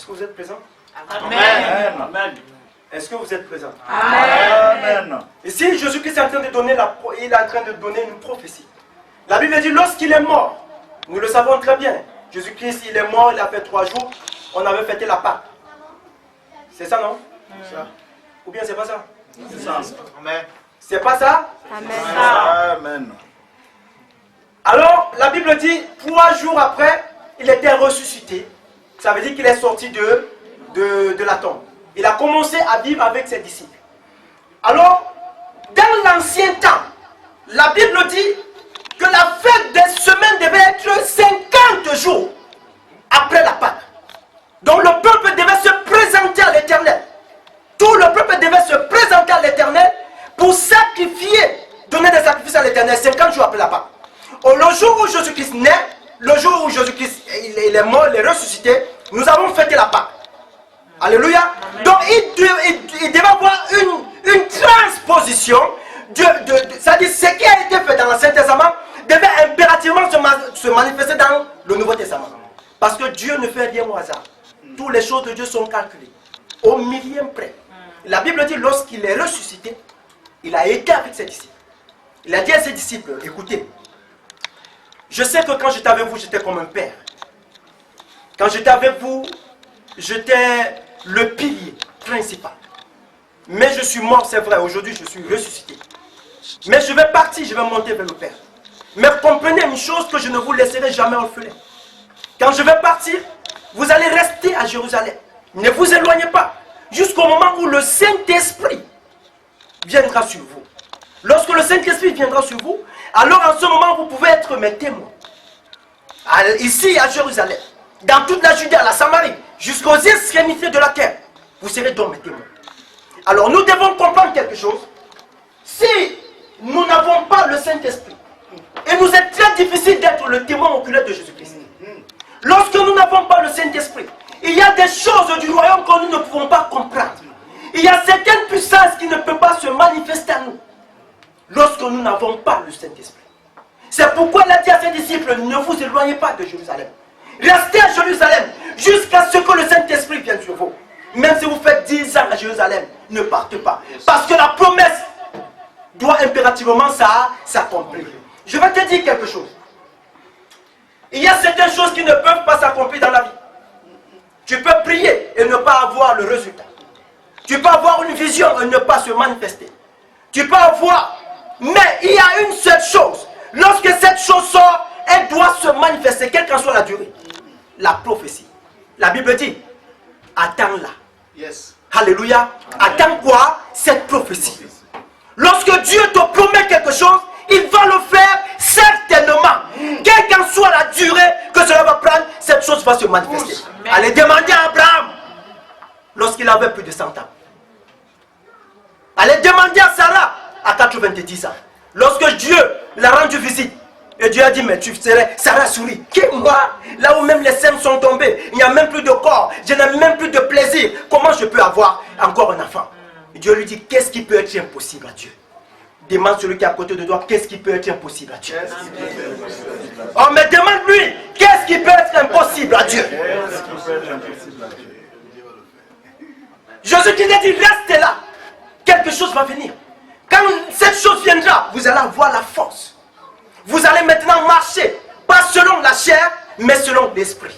Est-ce que vous êtes présents? Amen. Amen. Est-ce que vous êtes présents? Amen. Ici, Jésus-Christ est en train de donner une prophétie. La Bible dit, lorsqu'il est mort, nous le savons très bien. Jésus-Christ, il est mort, il a fait 3 jours, on avait fêté la Pâque. C'est ça, non? C'est ça. Ou bien c'est pas ça? C'est ça. Amen. C'est pas ça? Amen. Alors, la Bible dit, 3 jours après, il était ressuscité. Ça veut dire qu'il est sorti de la tombe. Il a commencé à vivre avec ses disciples. Alors, dans l'ancien temps, la Bible dit que la fête des semaines devait être 50 jours après la Pâque. Donc le peuple devait se présenter à l'Éternel. Tout le peuple devait se présenter à l'Éternel pour sacrifier, donner des sacrifices à l'Éternel 50 jours après la Pâque. Le jour où Jésus-Christ naît, le jour où Jésus-Christ il est mort, il est ressuscité, nous avons fêté la Pâque. Alléluia. Donc il devait avoir une transposition c'est-à-dire ce qui a été fait dans l'Ancien Testament devait impérativement se manifester dans le Nouveau Testament. Parce que Dieu ne fait rien au hasard. Toutes les choses de Dieu sont calculées au millième près. La Bible dit lorsqu'il est ressuscité, il a été avec ses disciples. Il a dit à ses disciples, écoutez, je sais que quand j'étais avec vous, j'étais comme un père. Quand j'étais avec vous, j'étais le pilier principal. Mais je suis mort, c'est vrai, aujourd'hui je suis ressuscité. Mais je vais partir, je vais monter vers le Père. Mais comprenez une chose, que je ne vous laisserai jamais orphelin. Quand je vais partir, vous allez rester à Jérusalem. Ne vous éloignez pas, jusqu'au moment où le Saint-Esprit viendra sur vous. Lorsque le Saint-Esprit viendra sur vous, alors en ce moment vous pouvez être mes témoins. Ici à Jérusalem, dans toute la Judée, la Samarie, jusqu'aux extrémités de la terre, vous serez donc mes témoins. Alors nous devons comprendre quelque chose. Si nous n'avons pas le Saint-Esprit, il nous est très difficile d'être le témoin oculaire de Jésus-Christ. Lorsque nous n'avons pas le Saint-Esprit, il y a des choses du royaume que nous ne pouvons pas comprendre. Il y a certaines puissances qui ne peuvent pas se manifester à nous lorsque nous n'avons pas le Saint-Esprit. C'est pourquoi il a dit à ses disciples, ne vous éloignez pas de Jérusalem. Restez à Jérusalem jusqu'à ce que le Saint-Esprit vienne sur vous. Même si vous faites 10 ans à Jérusalem, ne partez pas. Parce que la promesse doit impérativement s'accomplir. Je vais te dire quelque chose. Il y a certaines choses qui ne peuvent pas s'accomplir dans la vie. Tu peux prier et ne pas avoir le résultat. Tu peux avoir une vision et ne pas se manifester. Tu peux avoir... Mais il y a une seule chose. Lorsque cette chose sort, elle doit se manifester, quelle qu'en soit la durée. La prophétie. La Bible dit, attends-la. Yes. Alléluia. Attends quoi? Cette prophétie. Lorsque Dieu te promet quelque chose, il va le faire certainement. Quelle qu'en soit la durée que cela va prendre, cette chose va se manifester. Allez demander à Abraham, lorsqu'il avait plus de 100 ans. Allez demander à Sarah, à 90 ans. Lorsque Dieu l'a rendu visite, et Dieu a dit, mais tu serais, Sarah sourit. Qui moi, là où même les seins sont tombés, il n'y a même plus de corps, je n'ai même plus de plaisir. Comment je peux avoir encore un enfant? Et Dieu lui dit, qu'est-ce qui peut être impossible à Dieu? Demande celui qui est à côté de toi, qu'est-ce qui peut être impossible à Dieu? Oh, mais demande-lui, qu'est-ce qui peut être impossible à Dieu? Jésus qui a dit, restez là. Quelque chose va venir. Quand cette chose viendra, vous allez avoir la force. Vous allez maintenant marcher, pas selon la chair, mais selon l'esprit.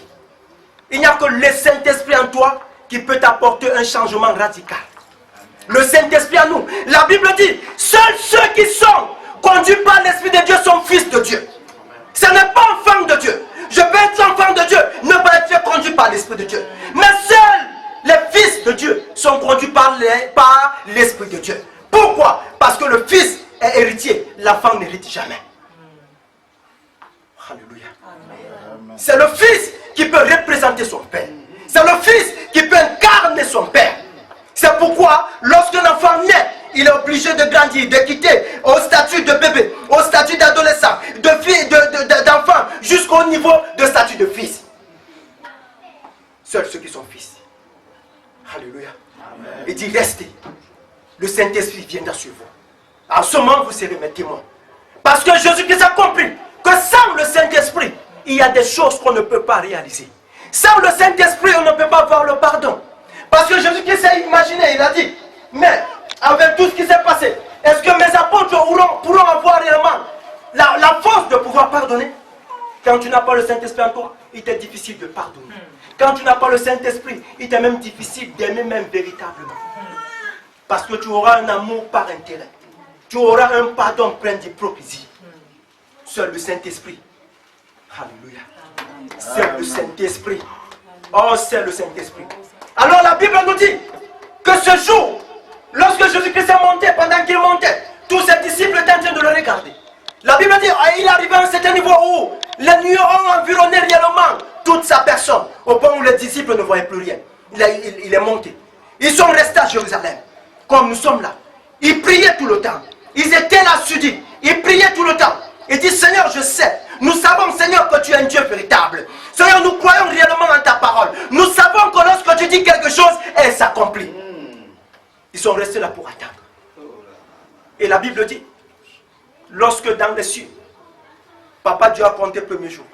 Il n'y a que le Saint-Esprit en toi qui peut apporter un changement radical. Le Saint-Esprit en nous. La Bible dit, seuls ceux qui sont conduits par l'Esprit de Dieu sont fils de Dieu. Ce n'est pas enfant de Dieu. Je peux être enfant de Dieu, ne pas être conduit par l'Esprit de Dieu. Mais seuls les fils de Dieu sont conduits par l'Esprit de Dieu. Pourquoi? Parce que le fils est héritier, l'enfant n'hérite jamais. Alléluia. C'est le fils qui peut représenter son père. C'est le fils qui peut incarner son père. C'est pourquoi lorsqu'un enfant naît, il est obligé de grandir, de quitter au statut de bébé, au statut d'adolescent, d'enfant, jusqu'au niveau de statut de fils. Seuls ceux qui sont fils. Alléluia. Amen. Il dit restez. Le Saint-Esprit viendra sur vous. En ce moment, vous serez mes témoins. Parce que Jésus-Christ a compris que sans le Saint-Esprit, il y a des choses qu'on ne peut pas réaliser. Sans le Saint-Esprit, on ne peut pas avoir le pardon. Parce que Jésus-Christ s'est imaginé, il a dit, mais avec tout ce qui s'est passé, est-ce que mes apôtres pourront avoir réellement la force de pouvoir pardonner? Quand tu n'as pas le Saint-Esprit en toi, il t'est difficile de pardonner. Quand tu n'as pas le Saint-Esprit, il t'est même difficile d'aimer même véritablement. Parce que tu auras un amour par intérêt. Tu auras un pardon plein d'hypocrisie. Seul le Saint-Esprit. Alléluia. C'est le Saint-Esprit. Oh, c'est le Saint-Esprit. Alors la Bible nous dit que ce jour, lorsque Jésus-Christ est monté, pendant qu'il montait, tous ses disciples étaient en train de le regarder. La Bible dit qu'il arrivait à un certain niveau où les nuées ont environné réellement toute sa personne, au point où les disciples ne voyaient plus rien. Il est monté. Ils sont restés à Jérusalem, comme nous sommes là. Ils priaient tout le temps. Ils étaient là sudis. Ils priaient tout le temps. Ils disent, Seigneur, je sais. Nous savons, Seigneur, que tu es un Dieu véritable. Seigneur, nous croyons réellement en ta parole. Nous savons que lorsque tu dis quelque chose, elle s'accomplit. Ils sont restés là pour attendre. Et la Bible dit, lorsque dans les cieux, Papa Dieu a compté le premier jour,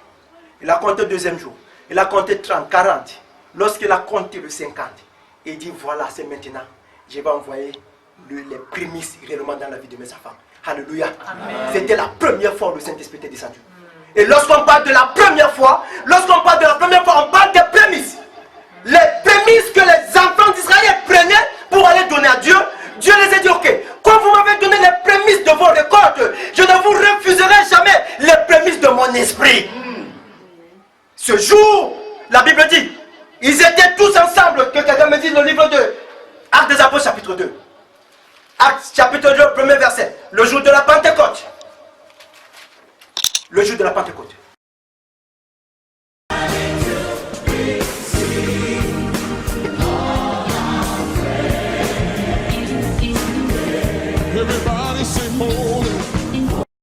il a compté le deuxième jour, il a compté 30, 40. Lorsqu'il a compté le 50, il dit, voilà, c'est maintenant, je vais envoyer les prémices réellement dans la vie de mes enfants. Alléluia. C'était la première fois où le Saint-Esprit était descendu. Et lorsqu'on parle de la première fois, on parle des prémices. Les prémices que les enfants d'Israël prenaient pour aller donner à Dieu, Dieu les a dit, ok, quand vous m'avez donné les prémices de vos récoltes, je ne vous refuserai jamais les prémices de mon esprit. Ce jour, la Bible dit, ils étaient tous ensemble, que quelqu'un me dise le livre de Actes des Apôtres chapitre 2. Actes chapitre 2, premier verset. Le jour de la Pentecôte. Le jour de la Pentecôte.